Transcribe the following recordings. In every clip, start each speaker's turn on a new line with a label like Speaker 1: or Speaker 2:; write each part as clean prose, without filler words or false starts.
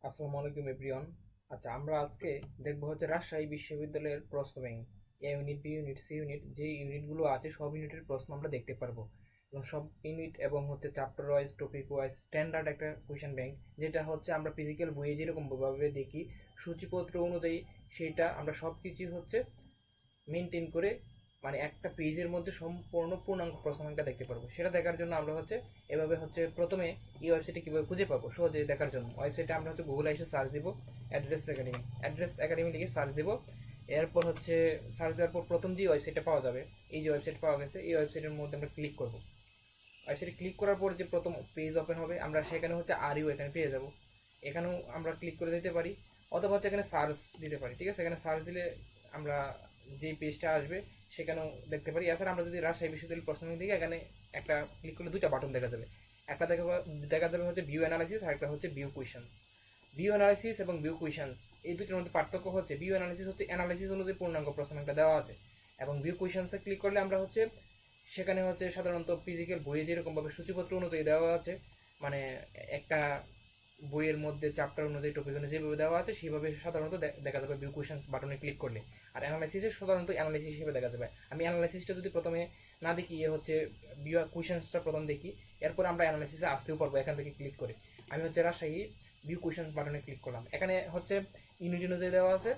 Speaker 1: আসসালামু আলাইকুম এভরিওয়ান। আচ্ছা, আমরা আজকে দেখবো হচ্ছে রাজশাহী বিশ্ববিদ্যালয়ের প্রশ্ন bank. A unit, B unit, C unit, যে ইউনিটগুলো আছে সব ইউনিটের প্রশ্ন আমরা দেখতে পারবো। এবং সব ইউনিট এবং হচ্ছে chapter wise, topic wise standard একটা কোয়েশ্চেন ব্যাংক, যেটা হচ্ছে আমরা ফিজিক্যাল বইয়ে যেরকম ভাবে দেখি সূচিপত্র অনুযায়ী, সেটা আমরা সব কিছু হচ্ছে মেনটেন করে, মানে একটা পেজের মধ্যে সম্পূর্ণ পূর্ণাঙ্গ প্রশ্ন সংখ্যা দেখতে পারবো। সেটা দেখার জন্য আমরা হচ্ছে এভাবে হচ্ছে প্রথমে এই ওয়েবসাইটে কীভাবে খুঁজে পাবো সহজে দেখার জন্য, ওয়েবসাইটে আমরা হচ্ছে গুগলে এসে সার্চ দিব অ্যাড্রেস একাডেমি লিখে সার্চ দিব। এরপর হচ্ছে সার্চ দেওয়ার পর প্রথম যে ওয়েবসাইটটা পাওয়া যাবে, এই যে ওয়েবসাইট পাওয়া গেছে, এই ওয়েবসাইটের মধ্যে আমরা ক্লিক করব। ওয়েবসাইটে ক্লিক করার পর যে প্রথম পেজ ওপেন হবে, আমরা সেখানে হচ্ছে আরইউ এখানে পেয়ে যাব। এখানেও আমরা ক্লিক করে দিতে পারি, অথবা হচ্ছে এখানে সার্চ দিতে পারি। ঠিক আছে, এখানে সার্চ দিলে আমরা যে পেজটা আসবে সেখানেও দেখতে পারি। এছাড়া আমরা যদি রাজশাহী বিশ্ববিদ্যালয় প্রশ্ন দিকে এখানে একটা ক্লিক করলে দুইটা বাটন দেখা যাবে। একটা দেখা যাবে হচ্ছে ভিউ অ্যানালাইসিস, আর একটা হচ্ছে ভিউ কুয়েশন। ভিউ অ্যানালাইসিস এবং ভিউ কুয়েশনস, এই দুটোর মধ্যে পার্থক্য হচ্ছে ভিউ অ্যানালাইসিস হচ্ছে অ্যানালাইসিস অনুযায়ী পূর্ণাঙ্গ প্রশ্ন একটা দেওয়া আছে, এবং ভিউ কুয়েশনসে ক্লিক করলে আমরা হচ্ছে সেখানে হচ্ছে সাধারণত ফিজিক্যাল বইয়ে যেরকমভাবে সূচিপত্র অনুযায়ী দেওয়া আছে, মানে একটা বইয়ের মধ্যে চ্যাপ্টার অনুযায়ী, টপিক অনুযায়ী যেভাবে দেওয়া আছে সেইভাবে সাধারণত দেখা যাবে ভিউ কোয়েশনস বাটনে ক্লিক করলে। আর অ্যানালাইসিসে সাধারণত অ্যানালাইসিস হিসেবে দেখা যাবে। আমি অ্যানালাইসিসটা যদি প্রথমে না দেখি, হচ্ছে ভিউ কোয়েশনসটা প্রথম দেখি, এরপর আমরা অ্যানালাইসিসে আসতেও পারবো এখান থেকে ক্লিক করে। আমি হচ্ছে রাজশাহী ভিউ কোয়েশনস বাটনে ক্লিক করলাম। এখানে হচ্ছে ইউনিট অনুযায়ী দেওয়া আছে,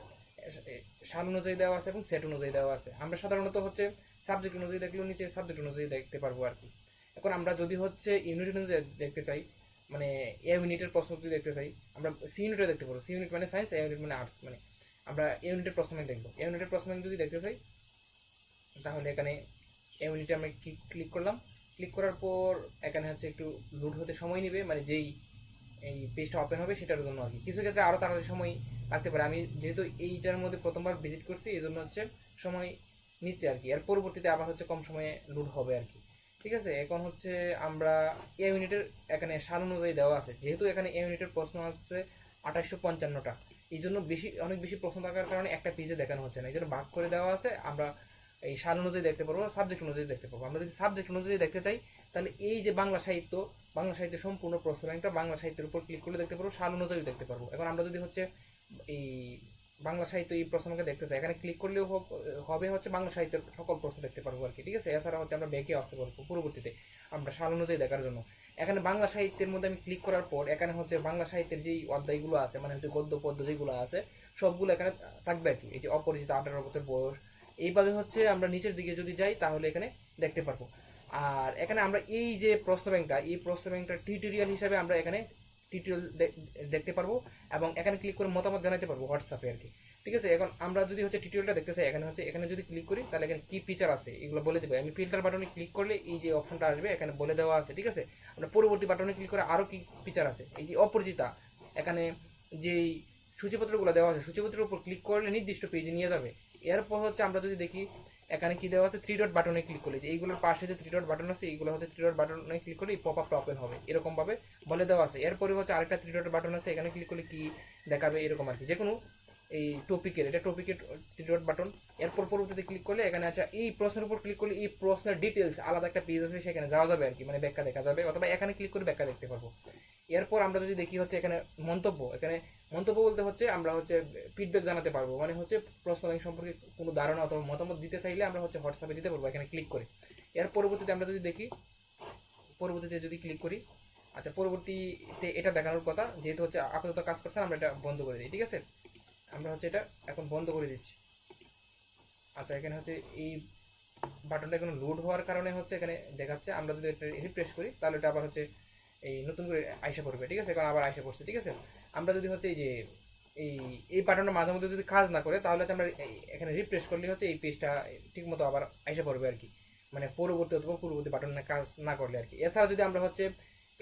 Speaker 1: সাল অনুযায়ী দেওয়া আছে এবং সেট অনুযায়ী দেওয়া আছে। আমরা সাধারণত হচ্ছে সাবজেক্ট অনুযায়ী দেখলেও নিচে সাবজেক্ট অনুযায়ী দেখতে পারবো আর কি। এখন আমরা যদি হচ্ছে ইউনিট অনুযায়ী দেখতে চাই, মানে এ ইউনিটের প্রশ্ন যদি দেখতে চাই, আমরা সি ইউনিটে দেখতে পারবো। সি ইউনিট মানে সায়েন্স, এ ইউনিট মানে আর্টস, মানে আমরা এ ইউনিটের প্রশ্ন দেখবো। এ ইউনিটের প্রশ্ন যদি দেখতে চাই, তাহলে এখানে এ ইউনিটে আমরা ক্লিক করলাম। ক্লিক করার পর এখানে হচ্ছে একটু লোড হতে সময় নেবে, মানে যেই এই পেজটা ওপেন হবে সেটার জন্য আর কি। কিছু ক্ষেত্রে আরও তাড়াতাড়ি সময় লাগতে পারে। আমি যেহেতু এইটার মধ্যে প্রথমবার ভিজিট করছি, এই জন্য হচ্ছে সময় নিচ্ছে আর কি। এর পরবর্তীতে আবার হচ্ছে কম সময়ে লোড হবে আর কি। ঠিক আছে, এখন হচ্ছে আমরা এ ইউনিটের এখানে সাল অনুযায়ী দেওয়া আছে, যেহেতু এখানে এ ইউনিটের প্রশ্ন আছে 2855টা, এই জন্য অনেক বেশি প্রশ্ন থাকার কারণে একটা পেজে দেখানো হচ্ছে না, এই জন্য ভাগ করে দেওয়া আছে। আমরা এই সাল অনুযায়ী দেখতে পারবো, সাবজেক্ট অনুযায়ী দেখতে পারবো। আমরা যদি সাবজেক্ট অনুযায়ী দেখতে চাই, তাহলে এই যে বাংলা সাহিত্যের সম্পূর্ণ প্রশ্ন ব্যাংকটা বাংলা সাহিত্যের উপর ক্লিক করলে দেখতে পারবো, সাল অনুযায়ী দেখতে পারবো। এখন আমরা যদি হচ্ছে এই বাংলা সাহিত্য এই প্রশ্নকে দেখতে চাই, এখানে ক্লিক করলেও হবে হচ্ছে বাংলা সাহিত্যের সকল প্রশ্ন দেখতে পারবো আর কি। ঠিক আছে, এছাড়া হচ্ছে আমরা ব্যাকে আসতে পারবো পরবর্তীতে আমরা সাল অনুযায়ী দেখার জন্য। এখানে বাংলা সাহিত্যের মধ্যে আমি ক্লিক করার পর এখানে হচ্ছে বাংলা সাহিত্যের যেই অধ্যায়গুলো আছে, মানে হচ্ছে গদ্য পদ্য যেগুলো আছে সবগুলো এখানে থাকবে আর কি। এই যে অপরিচিত, 18 বছর বয়স, এইভাবে হচ্ছে আমরা নিচের দিকে যদি যাই তাহলে এখানে দেখতে পারবো। আর এখানে আমরা এই যে প্রশ্ন ব্যাংকটা, এই প্রশ্ন ব্যাংকটা টিউটোরিয়াল হিসাবে আমরা এখানে টিউটোরিয়াল দেখতে পারবো, এবং এখানে ক্লিক করে মতামত জানাতে পারবো হোয়াটসঅ্যাপে আর কি। ঠিক আছে, এখন আমরা যদি হচ্ছে টিউটোরিয়ালটা দেখতে চাই, এখানে যদি ক্লিক করি তাহলে এখানে কি ফিচার আছে এগুলো বলে দেবে। আমি ফিল্টার বাটনে ক্লিক করলে এই যে অপশনটা আসবে এখানে বলে দেওয়া আছে। ঠিক আছে, আমরা পরবর্তী বাটনে ক্লিক করে আরও কি ফিচার আছে, এই যে অপরিচিতা, এখানে যেই সূচিপত্রগুলো দেওয়া আছে সূচিপত্রের উপর ক্লিক করলে নির্দিষ্ট পেজে নিয়ে যাবে। এরপর হচ্ছে আমরা যদি দেখি এখানে কি দেওয়া আছে, থ্রি ডট বাটনে ক্লিক করলে, যে এইগুলোর পাশে যে থ্রি ডট বাটন আছে এইগুলো হচ্ছে থ্রি ডট বাটনে ক্লিক করলে এই পপ আপটা ওপেন হবে, এরকম ভাবে বলে দেওয়া আছে। এরপরে হচ্ছে আরেকটা থ্রি ডট বাটন আছে, এখানে ক্লিক করলে কি দেখাবে এরকম আর কি। যে কোনো এই টপিকের, এটা টপিকের থ্রি ডট বাটন। এরপর পরবর্তীতে ক্লিক করলে এখানে আছে এই প্রশ্নের উপর ক্লিক করলে এই প্রশ্নের ডিটেলস আলাদা একটা পেজ আছে, সেখানে যাওয়া যাবে আর কি, মানে ব্যাখ্যা দেখা যাবে, অথবা এখানে ক্লিক করে ব্যাখ্যা দেখতে পারবো। এরপর আমরা যদি দেখি হচ্ছে এখানে মন্তব্য, এখানে মন্তব্য বলতে হচ্ছে আমরা হচ্ছে ফিডব্যাক জানাতে পারবো, মানে হচ্ছে প্রশ্ন ব্যাংক সম্পর্কে কোনো ধারণা অথবা মতামত দিতে চাইলে আমরা হচ্ছে হোয়াটসঅ্যাপে দিতে পারবো এখানে ক্লিক করে। এর পরবর্তীতে আমরা যদি দেখি, পরবর্তীতে যদি ক্লিক করি, আচ্ছা পরবর্তীতে এটা দেখানোর কথা, যেহেতু হচ্ছে আপাতত কাজ করছে আমরা এটা বন্ধ করে দিই। ঠিক আছে, আমরা হচ্ছে এটা এখন বন্ধ করে দিচ্ছি। আচ্ছা, এখানে হচ্ছে এই বাটনটা এখন লোড হওয়ার কারণে হচ্ছে এখানে দেখাচ্ছে। আমরা যদি এটা রিফ্রেশ করি তাহলে এটা আবার হচ্ছে এই নতুন করে আইসা পড়বে। ঠিক আছে, এখন আবার আইসা পড়ছে। ঠিক আছে, আমরা যদি হচ্ছে এই যে এই এই বাটনটা মাঝে মধ্যে যদি কাজ না করে, তাহলে হচ্ছে আমরা এখানে রিফ্রেশ করলে হচ্ছে এই পেজটা ঠিক মতো আবার আইসা পড়বে আর কি, মানে পরবর্তী অথবা পূর্ববর্তী বাটনে কাজ না করলে আর কি। এছাড়া যদি আমরা হচ্ছে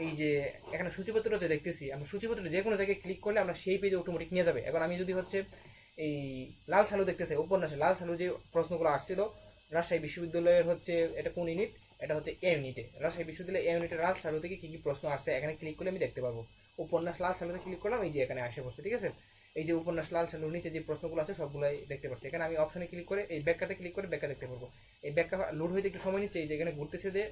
Speaker 1: এই যে এখানে সূচিপত্র যে দেখতেছি, আমরা সূচিপত্র যে কোনো জায়গায় ক্লিক করলে আমরা সেই পেজে অটোমেটিক নিয়ে যাবে। এখন আমি যদি হচ্ছে এই লাল সালু দেখতে চাই, উপন্যাসে লাল সালু যে প্রশ্নগুলো আসছিল রাজশাহী বিশ্ববিদ্যালয়ের হচ্ছে, এটা কোন ইউনিট, এটা হচ্ছে এ ইউনিটে, রাজশাহী বিশ্ববিদ্যালয় এ ইউনিটের লাল সালু থেকে কি কি প্রশ্ন আসছে এখানে ক্লিক করলে আমি দেখতে পাবো। উপন্যাস লাল সালুতে ক্লিক করলাম, এই যে এখানে আসে পড়ছে। ঠিক আছে, এই যে উপন্যাস লাল সালুর নিচে যে প্রশ্নগুলো আছে সবগুলাই দেখতে পাচ্ছি। এখানে আমি অপশনে ক্লিক করে এই ব্যাখ্যাতে ক্লিক করে ব্যাখ্যা দেখতে পারবো। এই ব্যাখ্যা লোড হইতে একটু সময় নিচ্ছে, এই যে এখানে ঘুরতেছে যে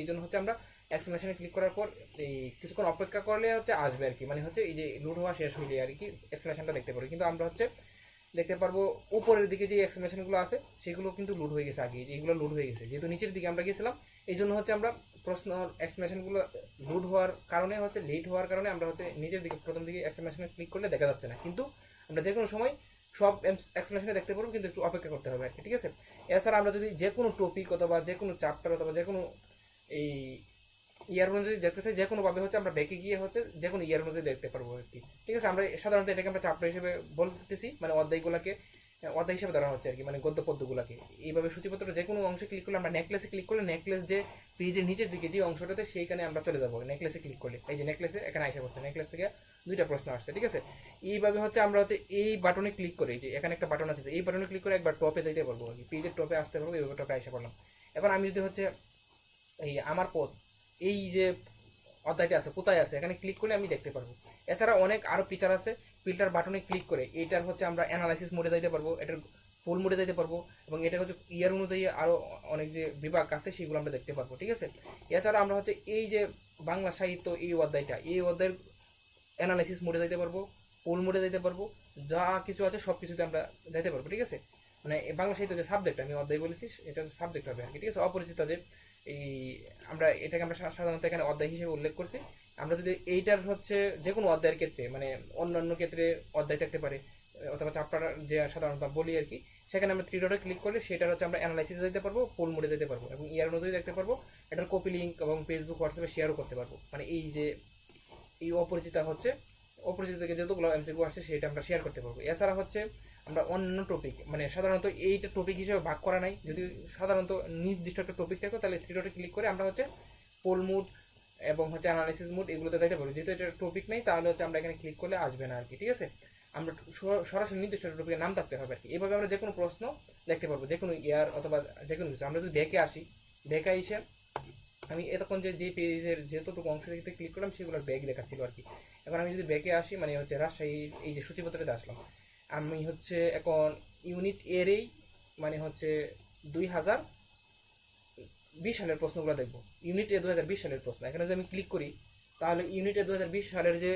Speaker 1: এই জন্য হচ্ছে আমরা এক্সপ্লেনেশনে ক্লিক করার পর এই কিছুক্ষণ অপেক্ষা করলে হচ্ছে আসবে আর কি, মানে হচ্ছে এই যে লোড হওয়া শেষ হইলে আর কি এক্সপ্লেনেশনটা দেখতে পারবো। কিন্তু আমরা হচ্ছে দেখতে পারবো উপরের দিকে যে এক্সপ্লেনেশনগুলো আছে সেগুলো কিন্তু লোড হয়ে গেছে আগে, যেগুলো লোড হয়ে গেছে, যেহেতু নিচের দিকে আমরা গেছিলাম এই জন্য হচ্ছে আমরা প্রশ্ন এক্সপ্লেনেশনগুলো লোড হওয়ার কারণে হচ্ছে লেট হওয়ার কারণে আমরা হচ্ছে নিচের দিকে প্রথম দিকে এক্সপ্লেনেশনে ক্লিক করলে দেখা যাচ্ছে না, কিন্তু আমরা যে কোনো সময় সব এক্সপ্লেনেশনে দেখতে পারবো, কিন্তু একটু অপেক্ষা করতে হবে আর কি, ঠিক আছে। এছাড়া আমরা যদি যে কোনো টপিক অথবা যে কোনো চ্যাপ্টার অথবা যে কোনো এই ইয়ার অনুযায়ী দেখতে চাই, যে কোনোভাবে হচ্ছে আমরা ব্যাকে গিয়ে হচ্ছে যে কোনো ইয়ার অনুযায়ী দেখতে পারবো আর কি, ঠিক আছে। আমরা সাধারণত এটাকে আমরা চ্যাপ্টার হিসেবে বলতেছি, মানে অধ্যায়গুলোকে অধ্যায় হিসেবে ধরা হচ্ছে আর কি, মানে গদ্য পদ্যগুলোকে এইভাবে সূচিপত্র যে কোনো অংশে ক্লিক করলে আমরা নেকলেসে ক্লিক করলে নেকলেস যে পেজের নিচের দিকে যে অংশটাতে সেইখানে আমরা চলে যাবো নেকলেসে ক্লিক করলে। এই যে নেকলেসে এখানে আসা পড়ছে, নেকলেস থেকে দুইটা প্রশ্ন আসছে, ঠিক আছে। এইভাবে হচ্ছে আমরা হচ্ছে এই বাটনে ক্লিক করে, যে এখানে একটা বাটন আছে, এই বাটনে ক্লিক করে একবার টপে যাইতে পারবো আর কি, পেজের টপে আসতে পারবো, এইভাবে টপে আসা পড়লাম। এখন আমি যদি হচ্ছে এই আমার পথ এই যে অধ্যায়টা আছে কোথায় আছে এখানে ক্লিক করলে আমি দেখতে পারবো। এছাড়া অনেক আরো ফিচার আছে, ফিল্টার বাটনে ক্লিক করে এইটার হচ্ছে আমরা অ্যানালাইসিস মোডে যাইতে পারবো, এটার ফুল মোডে যাইতে পারবো, এবং এটা হচ্ছে ইয়ার অনুযায়ী আরো অনেক যে বিভাগ আছে সেগুলো আমরা দেখতে পারবো, ঠিক আছে। এছাড়া আমরা হচ্ছে এই যে বাংলা সাহিত্য এই অধ্যায়টা, এই অধ্যায়ের অ্যানালাইসিস মোডে যাইতে পারবো, ফুল মোডে যাইতে পারবো, যা কিছু আছে সব কিছুতে আমরা যাইতে পারবো, ঠিক আছে। মানে বাংলা সাহিত্য যে সাবজেক্ট আমি অধ্যায় বলেছি এটা সাবজেক্ট হবে আর কি, ঠিক আছে। অপরিচিত যে এই আমরা এটাকে আমরা সাধারণত এখানে অধ্যায় হিসেবে উল্লেখ করছি। আমরা যদি এইটার হচ্ছে যে কোনো অধ্যায়ের ক্ষেত্রে মানে অন্যান্য ক্ষেত্রে অধ্যায় থাকতে পারে অথবা চ্যাপ্টার যে সাধারণত বলি আর কি, সেখানে আমরা থ্রি ডটে ক্লিক করলে সেটার হচ্ছে আমরা অ্যানালাইসিসে যেতে পারবো, ফুল মোডে যেতে পারবো, এবং ইয়ার অনুযায়ী দেখতে পারবো, এটার কপি লিঙ্ক এবং ফেসবুক হোয়াটসঅ্যাপে শেয়ারও করতে পারবো। মানে এই যে এই অপরিচিত হচ্ছে অপরিচিত থেকে যতগুলো এমসিকিউ আসছে সেটা আমরা শেয়ার করতে পারবো। এছাড়া হচ্ছে আমরা অন্য টপিক মানে সাধারণত এইটা টপিক হিসেবে ভাগ করা নাই, যদি সাধারণত নির্দিষ্ট একটা টপিক থাকে তাহলে থ্রি ডটে ক্লিক করে আমরা হচ্ছে পোল মুড এবং হচ্ছে অ্যানালাইসিস মুড এগুলোতে যাইতে পারবো। যেহেতু এটা টপিক নেই তাহলে হচ্ছে আমরা এখানে ক্লিক করলে আসবে না আর কি, ঠিক আছে। আমরা সরাসরি নির্দিষ্ট টপিকের নাম থাকতে হবে আর কি। এভাবে আমরা যে কোনো প্রশ্ন দেখতে পারবো, যে কোনো ইয়ার অথবা যে কোনো কিছু। আমরা যদি দেখে আসি, দেখে এসে আমি এতক্ষণ যে পেজের যেতটুকু অংশ থেকে ক্লিক করলাম সেগুলোর ব্যাগ দেখাচ্ছিল আর কি। এখন আমি যদি ব্যাগে আসি মানে হচ্ছে রাজশাহী এই যে সূচিপত্রতে আসলাম, আমি হচ্ছে এখন ইউনিট এরই মানে হচ্ছে 2020 সালের প্রশ্নগুলো দেখবো। ইউনিট এ 2020 সালের প্রশ্ন এখানে যদি আমি ক্লিক করি তাহলে ইউনিট এ 2020 সালের যে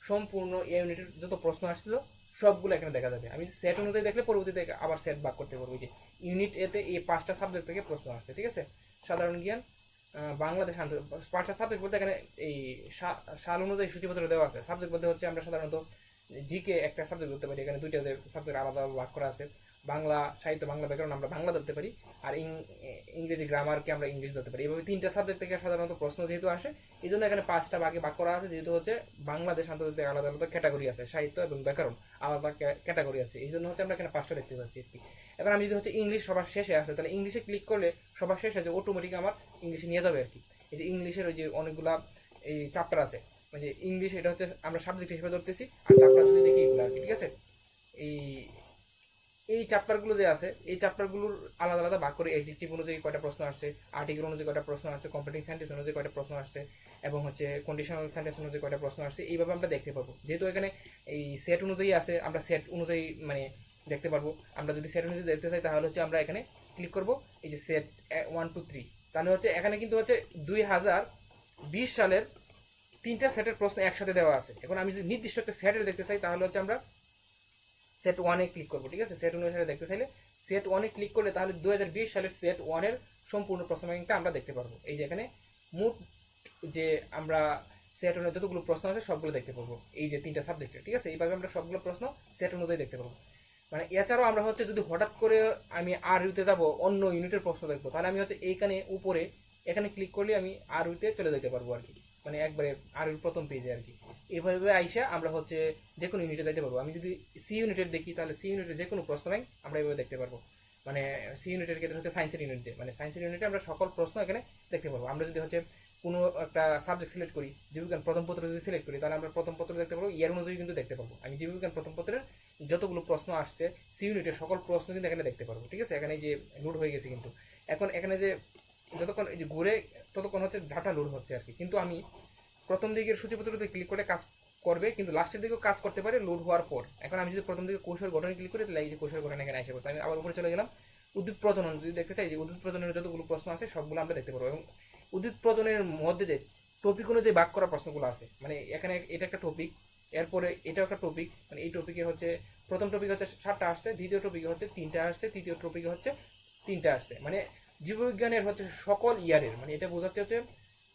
Speaker 1: সম্পূর্ণ এ ইউনিটের যত প্রশ্ন আসছিল সবগুলো এখানে দেখা যাবে। আমি সেট অনুযায়ী দেখলে পরবর্তীতে আবার সেট ভাগ করতে পারবো। যে ইউনিট এতে এই 5টা সাবজেক্ট থেকে প্রশ্ন আসছে, ঠিক আছে। সাধারণ জ্ঞান, বাংলাদেশ, 5টা সাবজেক্ট বলতে এখানে এই সাল অনুযায়ী সূচিপত্র দেওয়া আছে। সাবজেক্ট বলতে হচ্ছে আমরা সাধারণত জিকে একটা সাবজেক্ট ধরতে পারি, এখানে দুইটা সাবজেক্ট আলাদা ভাগ করা আছে। বাংলা সাহিত্য বাংলা ব্যাকরণ আমরা বাংলা ধরতে পারি, আর ইংরেজি গ্রামারকে আমরা ইংলিশ ধরতে পারি। এভাবে 3টা সাবজেক্ট থেকে সাধারণত প্রশ্ন যেহেতু আসে এই জন্য এখানে 5টা ভাগে ভাগ করা আছে। যেহেতু হচ্ছে বাংলাদেশ আন্তর্জাতিক আলাদা আলাদা ক্যাটাগরি আছে, সাহিত্য এবং ব্যাকরণ আলাদা ক্যাটাগরি আছে, এই জন্য হচ্ছে আমরা এখানে 5টা দেখতে পাচ্ছি। এখন আমি যদি হচ্ছে ইংলিশ সবার শেষে আছে তাহলে ইংলিশে ক্লিক করলে সবার শেষে যে অটোমেটিক আমার ইংলিশে নিয়ে যাবে আর কি। এই যে ইংলিশের ওই যে অনেকগুলা এই চ্যাপ্টার আছে, মানে ইংলিশ এটা হচ্ছে আমরা সাবজেক্ট হিসেবে ধরতেছি, আর চ্যাপ্টার যদি দেখি এগুলো আর কি, ঠিক আছে। এই এই চ্যাপ্টারগুলো যে আছে এই চ্যাপ্টারগুলোর আলাদা আলাদা ভাগ করে এডজেক্টিভ অনুযায়ী কয়টা প্রশ্ন আসছে, আর্টিকেল অনুযায়ী কয়টা প্রশ্ন আসছে, কমপ্লিটিং সেন্টেন্স অনুযায়ী কয়টা প্রশ্ন আসছে, এবং হচ্ছে কন্ডিশনাল সেন্টেন্স অনুযায়ী কয়টা প্রশ্ন আসছে, এইভাবে আমরা দেখতে পাবো। যেহেতু এখানে এই সেট অনুযায়ী আছে আমরা সেট অনুযায়ী মানে দেখতে পারবো। আমরা যদি সেট অনুযায়ী দেখতে চাই তাহলে হচ্ছে আমরা এখানে ক্লিক করব এই যে সেট 1 2 3, তাহলে হচ্ছে এখানে কিন্তু হচ্ছে 2020 সালের 3টা সেটের প্রশ্ন একসাথে দেওয়া আছে। এখন আমি যদি নির্দিষ্ট একটা সেটের দেখতে চাই তাহলে হচ্ছে আমরা সেট 1-এ ক্লিক করবো, ঠিক আছে। সেট অনুসারে দেখতে চাইলে সেট 1-এ ক্লিক করলে তাহলে 2020 সালের সেট 1-এর সম্পূর্ণ প্রশ্ন ব্যাংকটা আমরা দেখতে পারবো। এই যে এখানে মোট যে আমরা সেট অনুযায়ী যতগুলো প্রশ্ন আছে সবগুলো দেখতে পারবো, এই যে 3টা সাবজেক্টের, ঠিক আছে। এইভাবে আমরা সবগুলো প্রশ্ন সেট অনুযায়ী দেখতে পারবো। মানে এছাড়াও আমরা হচ্ছে যদি হঠাৎ করে আমি আর ইউতে যাবো অন্য ইউনিটের প্রশ্ন দেখবো তাহলে আমি হচ্ছে এইখানে উপরে এখানে ক্লিক করলে আমি আর ইউতে চলে যেতে পারবো আর কি, মানে একবারে আর ইউর প্রথম পেজে আর কি। এইভাবে আইসা আমরা হচ্ছে যে কোনো ইউনিটে যাইতে পারবো। আমি যদি সি ইউনিটের দেখি তাহলে সি ইউনিটের যে কোনো প্রশ্ন ব্যাংক আমরা এইভাবে দেখতে পারবো। মানে সি ইউনিটের ক্ষেত্রে হচ্ছে সায়েন্সের ইউনিট, যে মানে সায়েন্সের ইউনিটে আমরা সকল প্রশ্ন এখানে দেখতে পারবো। আমরা যদি হচ্ছে কোনো একটা সাবজেক্ট সিলেক্ট করি, জীববিজ্ঞান প্রথম পত্র যদি সিলেক্ট করি তাহলে আমরা প্রথম পত্র দেখতে পারবো, ইয়ার অনুযায়ী কিন্তু দেখতে পারবো। আমি জীববিজ্ঞান প্রথম পত্রের যতগুলো প্রশ্ন আসছে সি ইউনিটের সকল প্রশ্ন কিন্তু এখানে দেখতে পারবো, ঠিক আছে। এখানে যে লোড হয়ে গেছে কিন্তু এখন এখানে যে যতক্ষণ এই যে ঘুরে ততক্ষণ হচ্ছে ডাটা লোড হচ্ছে আর কি। কিন্তু আমি প্রথম দিকের সূচিপত্রতে ক্লিক করে কাজ করবে, কিন্তু লাস্টের দিকেও কাজ করতে পারে লোড হওয়ার পর। এখন আমি যদি প্রথম দিকে কৌশল গঠনে ক্লিক করি তাহলে এই যে কৌশল গঠন এখানে এসে পড়ছে। আমি আবার উপরে চলে গেলাম, উদ্ভিদ প্রজনন যদি দেখতে চাই যে উদ্ভিদ প্রজননের যতগুলো প্রশ্ন আছে সবগুলো আমরা দেখতে পারবো। এবং উদ্ভিদ প্রজননের মধ্যে যে টপিক অনুযায়ী ভাগ করা প্রশ্নগুলো আছে, মানে এখানে এটা একটা টপিক, এরপরে এটাও একটা টপিক, মানে এই টপিকে হচ্ছে প্রথম টপিকে হচ্ছে 7টা আসছে, দ্বিতীয় টপিকে হচ্ছে 3টা আসছে, তৃতীয় টপিকে হচ্ছে 3টা আসছে, মানে জীববিজ্ঞানের হচ্ছে সকল ইয়ারের, মানে এটা বোঝাচ্ছে হচ্ছে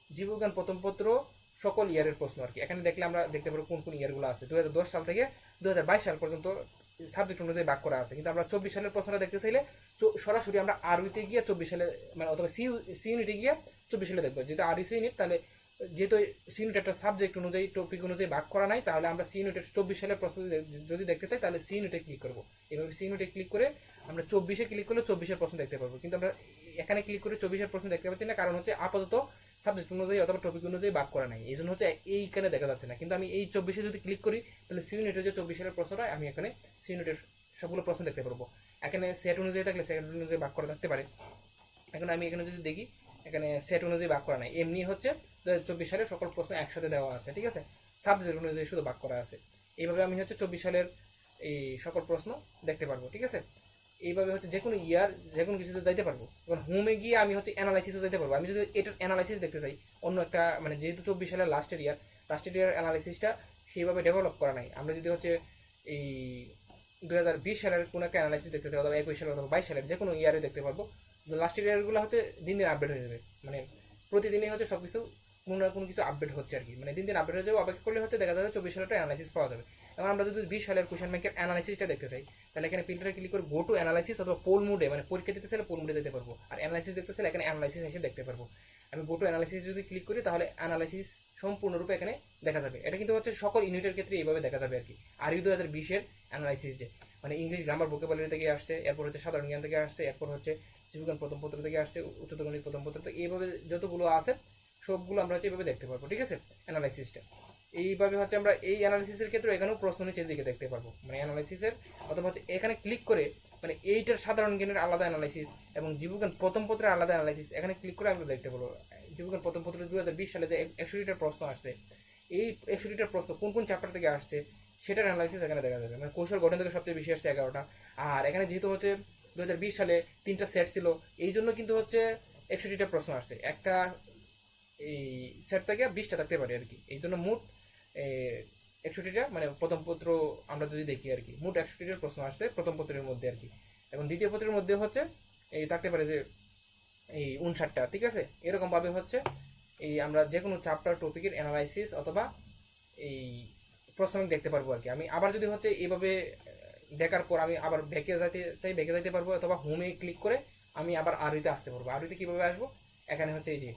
Speaker 1: জীববিজ্ঞান প্রথম পত্র সকল ইয়ারের প্রশ্ন আর কি। এখানে দেখলে আমরা দেখতে পাবো কোন কোন ইয়ারগুলো আছে। 2010 সাল থেকে 2022 সাল পর্যন্ত সাবজেক্ট অনুযায়ী ভাগ করা আছে। কিন্তু আমরা 24 সালের প্রশ্নটা দেখতে চাইলে সরাসরি আমরা আরইতে গিয়ে 24 সালে, মানে অথবা সি ইউনিটে গিয়ে 24 সালে দেখবো। যেহেতু আরই সি ইউনিট, তাহলে যেহেতু সি ইউনিট একটা সাবজেক্ট অনুযায়ী টপিক অনুযায়ী ভাগ করা নাই, তাহলে আমরা সি ইউনিটের 24 সালের প্রশ্ন যদি দেখতে চাই তাহলে সি ইউনিটে ক্লিক করবো। এভাবে সি ইউনিটে ক্লিক করে আমরা 24-এ ক্লিক করলে 24-এর প্রশ্ন দেখতে পারবো। কিন্তু আমরা এখানে ক্লিক করে 24-এর প্রশ্ন দেখতে পাচ্ছি না, কারণ হচ্ছে আপাতত সাবজেক্ট অনুযায়ী অথবা টপিক অনুযায়ী ভাগ করা নাই, এই জন্য হচ্ছে এইখানে দেখা যাচ্ছে না। কিন্তু আমি এই 24-এ যদি ক্লিক করি তাহলে সি ইউনিটের যে 24 সালের প্রশ্নটা আমি এখানে সি ইউনিটের সবগুলো প্রশ্ন দেখতে পারবো। এখানে সেট অনুযায়ী থাকলে সেট অনুযায়ী ভাগ করা থাকতে পারে। এখন আমি এখানে যদি দেখি, এখানে সেট অনুযায়ী ভাগ করা নাই, এমনি হচ্ছে 2024 সালের সকল প্রশ্ন একসাথে দেওয়া আছে, ঠিক আছে, সাবজেক্ট অনুযায়ী শুধু ভাগ করা আছে। এইভাবে আমি হচ্ছে 24 সালের এই সকল প্রশ্ন দেখতে পারবো, ঠিক আছে। এইভাবে হচ্ছে যে কোনো ইয়ার যে কোনো কিছুতে যাইতে পারবো। এখন হোমে গিয়ে আমি হচ্ছে অ্যানালাইসিসও যাইতে পারবো। আমি যদি এটার অ্যানালাইসিস দেখতে চাই, অন্য একটা, মানে যেহেতু 24 সালের লাস্টের ইয়ার অ্যানালাইসিসটা সেইভাবে ডেভেলপ করা নাই। আমরা যদি হচ্ছে এই 2020 সালের কোনো একটা অ্যানালাইসিস দেখতে চাই, অথবা 21 সালের অথবা 22 সালের যে কোনো ইয়ারে দেখতে পারবো। লাস্টের ইয়ারগুলো হচ্ছে দিন দিন আপডেট হয়ে যাবে, মানে প্রতিদিনই হচ্ছে সব কিছু কোনো না কোনো কিছু আপডেট হচ্ছে আর কি, মানে দিন দিন আপডেট হয়ে যাবে। অপেক্ষা করলে হচ্ছে দেখা যাবে 24 সালের অ্যানালাইসিস পাওয়া যাবে। এবং আমরা যদি 20 সালের কোশ্চেন ব্যাংকের অ্যানালাইসিসটা দেখতে চাই, তাহলে এখানে ফিল্টারে ক্লিক করে গো টু অ্যানালাইসিস, অথবা পোল মুডে, মানে পরীক্ষা দিতে চাইলে পোল মুডে যেতে পারবো। আর অ্যানালাইসিস দেখতে চাইলে এখানে অ্যানালাইসিস এসে দেখতে পারবো। আমি গো টু অ্যানালাইসিস যদি ক্লিক করি তাহলে অ্যানালাইসিস সম্পূর্ণরূপে এখানে দেখা যাবে। এটা কিন্তু হচ্ছে সকল ইউনিটের ক্ষেত্রে এইভাবে দেখা যাবে আর কি। আর ইউ 2020-এর অ্যানালাইসিস যে, মানে ইংলিশ গ্রামার ভোকাবুলারি থেকে আসছে, এরপর হচ্ছে সাধারণ জ্ঞান থেকে আসছে, এরপর হচ্ছে জীববিজ্ঞান প্রথম পত্র থেকে আসছে, উচ্চতর গণিত প্রথম পত্র থেকে, এইভাবে যতগুলো আছে সবগুলো আমরা হচ্ছে এইভাবে দেখতে পারবো, ঠিক আছে, অ্যানালাইসিসটা। এইভাবে হচ্ছে আমরা এই অ্যানালাইসিসের ক্ষেত্রে এখানেও প্রশ্ন নিচের দিকে দেখতে পারবো, মানে অ্যানালাইসিসের, অথবা হচ্ছে এখানে ক্লিক করে, মানে এইটার সাধারণ জ্ঞানের আলাদা অ্যানালাইসিস এবং জীববিজ্ঞান প্রথম পত্রের আলাদা অ্যানালাইসিস এখানে ক্লিক করে আমরা দেখতে পারবো। জীববিজ্ঞান প্রথম পত্র 2020 সালে যে 61টা প্রশ্ন আসছে, এই 61টা প্রশ্ন কোন কোন চ্যাপ্টার থেকে আসছে সেটার অ্যানালাইসিস এখানে দেখা যাবে। মানে কৌশল গঠন থেকে সবচেয়ে বেশি আসছে 11টা। আর এখানে যেহেতু হচ্ছে 2020 সালে 3টা সেট ছিল, এই জন্য কিন্তু হচ্ছে 61টা প্রশ্ন আসছে। একটা এই সেট থেকে 20টা থাকতে পারে আর কি, এই জন্য মোট 61টা, মানে প্রথম পত্র আমরা যদি দেখি আর কি, মোট 61টার প্রশ্ন আসছে প্রথম পত্রের মধ্যে আর কি। এবং দ্বিতীয় পত্রের মধ্যে হচ্ছে এই থাকতে পারে যে এই 59টা, ঠিক আছে। এরকম ভাবে হচ্ছে এই আমরা যে কোনো চ্যাপ্টার টপিকের অ্যানালাইসিস অথবা এই প্রশ্ন দেখতে পারবো আর কি। আমি আবার যদি হচ্ছে এইভাবে দেখার পর আমি আবার ব্যাকে যাইতে চাই, ব্যাকে যাইতে পারবো, অথবা হোমে ক্লিক করে আমি আবার আরইতে আসতে পারবো। আরইতে কিভাবে আসবো, এখানে হচ্ছে এই যে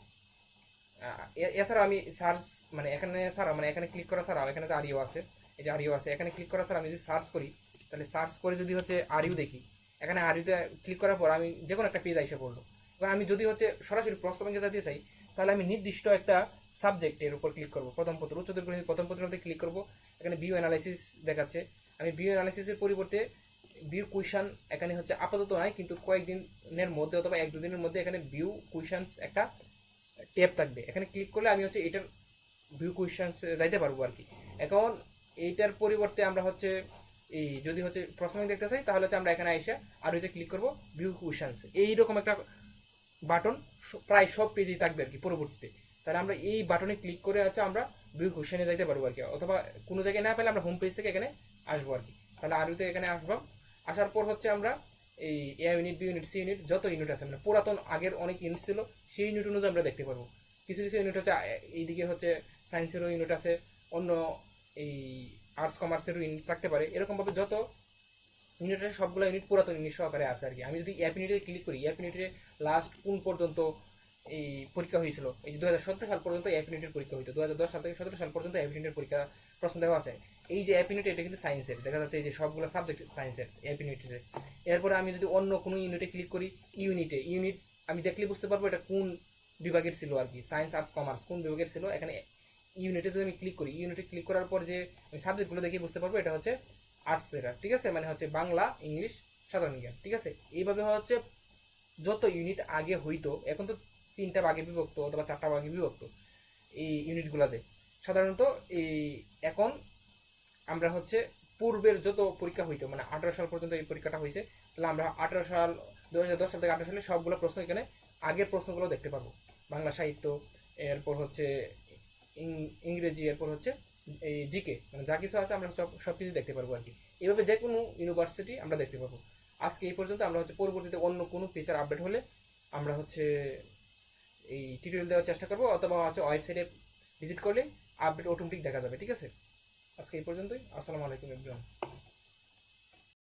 Speaker 1: এছাড়া আমি সার্চ, মানে এখানে ছাড়া, মানে এখানে ক্লিক করা ছাড়াও এখানে যে আরিও আছে, এই যে আরিও আছে, এখানে ক্লিক করা ছাড়া আমি যদি সার্চ করি, তাহলে সার্চ করে যদি হচ্ছে আরিও দেখি, এখানে আরিওতে ক্লিক করার পর আমি যে কোনো একটা পেজ আইসা পড়লো। এবার আমি যদি হচ্ছে সরাসরি প্রশ্ন ব্যাংকে যেতে চাই, তাহলে আমি নির্দিষ্ট একটা সাবজেক্টের উপর ক্লিক করবো। প্রথম পত্র, উচ্চতর গণিত প্রথম পত্রের মধ্যে ক্লিক করবো। এখানে ভিউ অ্যানালাইসিস দেখাচ্ছে, আমি ভিউ অ্যানালাইসিসের পরিবর্তে ভিউ কুইশন এখানে হচ্ছে আপাতত নাই, কিন্তু কয়েকদিনের মধ্যে অথবা 1-2 দিনের মধ্যে এখানে ভিউ কুইশনস একটা ট্যাব থাকবে। এখানে ক্লিক করলে আমি হচ্ছে এটার ভিউ কুইশনস যাইতে পারবো আর কি। এখন এইটার পরিবর্তে আমরা হচ্ছে এই যদি হচ্ছে প্রশ্ন দেখতে চাই, তাহলে হচ্ছে আমরা এখানে এসে আর হচ্ছে ক্লিক করবো ভিউ কুইশনস, এইরকম একটা বাটন প্রায় সব পেজেই থাকবে আর কি পরবর্তীতে। তাহলে আমরা এই বাটনে ক্লিক করে হচ্ছে আমরা ভিউ কোশ্চেনে যাইতে পারবো আর কি, অথবা কোনো জায়গায় না পেলে আমরা হোম পেজ থেকে এখানে আসবো আর কি। তাহলে আরইতে এখানে আসবো, আসার পর হচ্ছে আমরা এই A unit, B unit, C unit যত ইউনিট আছে, মানে পুরাতন আগের অনেক ইউনিট ছিল, সেই ইউনিট অনুযায়ী আমরা দেখতে পারবো। কিছু কিছু ইউনিট হচ্ছে এইদিকে হচ্ছে সায়েন্সেরও ইউনিট আছে, অন্য এই আর্টস কমার্সেরও ইউনিট থাকতে পারে। এরকমভাবে যত ইউনিট আছে সবগুলো ইউনিট পুরাতন ইউনিট সহকারে আছে আর কি। আমি যদি অ্যাপ ইউনিটে ক্লিক করি, অ্যাপ ইউনিটে লাস্ট কোন পর্যন্ত এই পরীক্ষা হয়েছিল, এই যে 2017 সাল পর্যন্ত অ্যাপ ইউনিটের পরীক্ষা হইতো, 2010 সাল থেকে 17 সাল পর্যন্ত অ্যাপ ইউনিটের পরীক্ষা প্রশ্ন দেওয়া আছে। এই যে অ্যাপ ইউনিট, এটা কিন্তু সায়েন্সের, দেখা যাচ্ছে এই যে সবগুলো সাবজেক্ট সায়েন্সের অ্যাপ ইউনিটের। এরপরে আমি যদি অন্য কোনো ইউনিটে ক্লিক করি, ইউনিট আমি দেখলে বুঝতে পারবো এটা কোন বিভাগের ছিল আর কি, সায়েন্স, আর্টস, কমার্স কোন বিভাগের ছিল। এখানে ইউনিটে যদি আমি ক্লিক করি, ইউনিটে ক্লিক করার পর যে আমি সাবজেক্টগুলো দেখে বুঝতে পারবো এটা হচ্ছে আর্টস, এটা ঠিক আছে, মানে হচ্ছে বাংলা, ইংলিশ, সাধারণ জ্ঞান, ঠিক আছে। এইভাবে হচ্ছে যত ইউনিট আগে হইতো, এখন তো 3টা ভাগে বিভক্ত অথবা 4টা ভাগে বিভক্ত এই ইউনিটগুলোতে সাধারণত। এই এখন আমরা হচ্ছে পূর্বের যত পরীক্ষা হইতো, মানে 18 সাল পর্যন্ত এই পরীক্ষাটা হয়েছে, তাহলে আমরা 18 সাল 2010 সাল থেকে 18 সালে সবগুলো প্রশ্ন এখানে আগের প্রশ্নগুলো দেখতে পাবো। বাংলা সাহিত্য, এরপর হচ্ছে ইংরেজি, এরপর হচ্ছে এই জিকে, মানে যা কিছু আছে আমরা সব কিছু দেখতে পারবো আর কি। এইভাবে যে কোনো ইউনিভার্সিটি আমরা দেখতে পাবো। আজকে এই পর্যন্ত। আমরা হচ্ছে পরবর্তীতে অন্য কোনো ফিচার আপডেট হলে আমরা হচ্ছে এই টিউটোরিয়াল দেওয়ার চেষ্টা করবো, অথবা হচ্ছে ওয়েবসাইটে ভিজিট করলে আপডেট অটোমেটিক দেখা যাবে। ঠিক আছে, আজকে এই পর্যন্তই। আসসালামু আলাইকুম এভরিওয়ান।